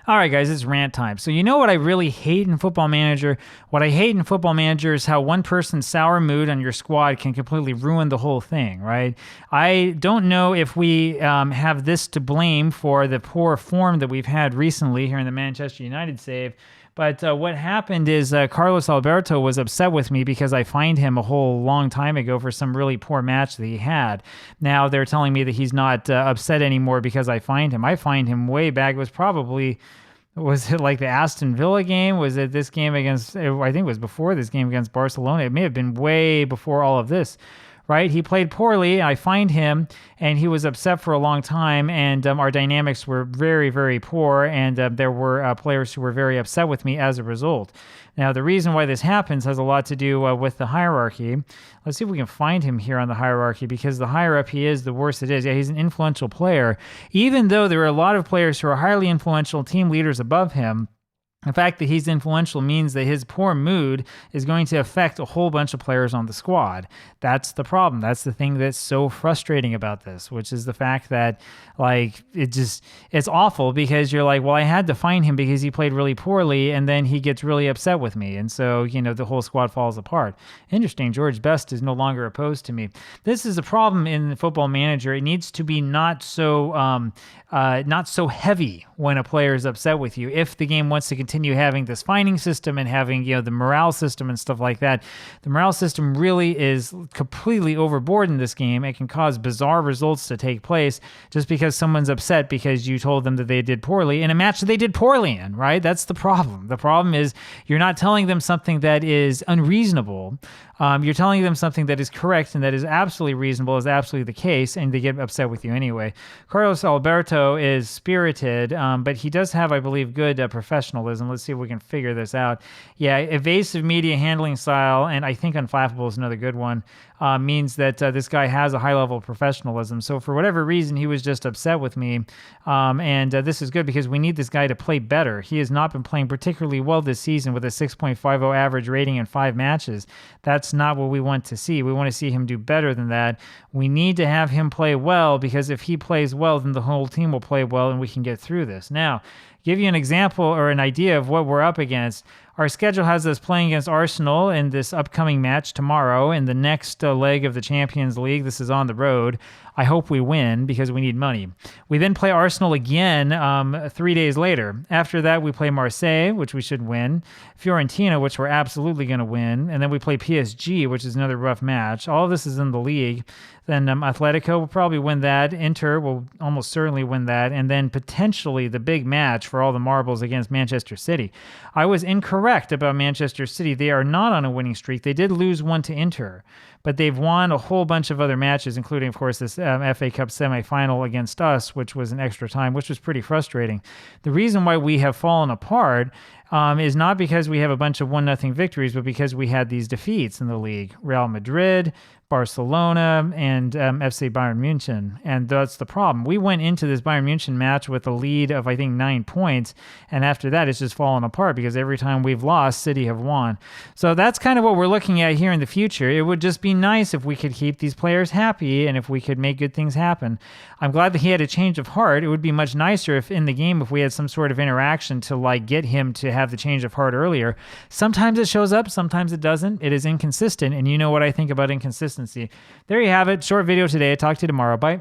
All right, guys, it's rant time. So you know what I really hate in Football Manager? What I hate in Football Manager is how one person's sour mood on your squad can completely ruin the whole thing, right? I don't know if we have this to blame for the poor form that we've had recently here in the Manchester United save. But what happened is Carlos Alberto was upset with me because I fined him a whole long time ago for some really poor match that he had. Now they're telling me that he's not upset anymore because I fined him. I fined him way back. Was it like the Aston Villa game? Was it this game against, I think it was before this game against Barcelona. It may have been way before all of this. Right? He played poorly. I fined him, and he was upset for a long time, and our dynamics were very, very poor, and there were players who were very upset with me as a result. Now, the reason why this happens has a lot to do with the hierarchy. Let's see if we can find him here on the hierarchy, because the higher up he is, the worse it is. Yeah, he's an influential player. Even though there are a lot of players who are highly influential team leaders above him, the fact that he's influential means that his poor mood is going to affect a whole bunch of players on the squad. That's the problem. That's the thing that's so frustrating about this, which is the fact that, like, it's awful because you're like, well, I had to fine him because he played really poorly, and then he gets really upset with me. And so, the whole squad falls apart. Interesting. George Best is no longer opposed to me. This is a problem in Football Manager. It needs to be not so heavy when a player is upset with you. If the game wants to continue having this fining system and having, the morale system and stuff like that, the morale system really is completely overboard in this game. It can cause bizarre results to take place just because someone's upset because you told them that they did poorly in a match that they did poorly in, right? That's the problem. The problem is you're not telling them something that is unreasonable. You're telling them something that is correct and that is absolutely reasonable, is absolutely the case, and they get upset with you anyway. Carlos Alberto is spirited, but he does have, I believe, good professionalism. Let's see if we can figure this out. Yeah, evasive media handling style, and I think unflappable is another good one, means that this guy has a high level of professionalism. So for whatever reason, he was just upset with me, and this is good because we need this guy to play better. He has not been playing particularly well this season with a 6.50 average rating in 5 matches. That's not what we want to see. We want to see him do better than that. We need to have him play well, because if he plays well, then the whole team will play well and we can get through this. Now, give you an example or an idea of what we're up against. Our schedule has us playing against Arsenal in this upcoming match tomorrow in the next leg of the Champions League. This is on the road. I hope we win because we need money. We then play Arsenal again 3 days later. After that, we play Marseille, which we should win. Fiorentina, which we're absolutely going to win. And then we play PSG, which is another rough match. All of this is in the league. Then Atletico will probably win that. Inter will almost certainly win that. And then potentially the big match for all the marbles against Manchester City. I was incorrect about Manchester City. They are not on a winning streak. They did lose one to Inter, but they've won a whole bunch of other matches, including, of course, this FA Cup semifinal against us, which was an extra time, which was pretty frustrating. The reason why we have fallen apart is not because we have a bunch of 1-0 victories, but because we had these defeats in the league. Real Madrid, Barcelona, and FC Bayern München. And that's the problem. We went into this Bayern München match with a lead of, I think, 9 points. And after that, it's just fallen apart because every time we've lost, City have won. So that's kind of what we're looking at here in the future. It would just be nice if we could keep these players happy and if we could make good things happen. I'm glad that he had a change of heart. It would be much nicer if in the game, if we had some sort of interaction to get him to have the change of heart earlier. Sometimes it shows up, sometimes it doesn't. It is inconsistent. And you know what I think about inconsistency. There you have it. Short video today. Talk to you tomorrow. Bye.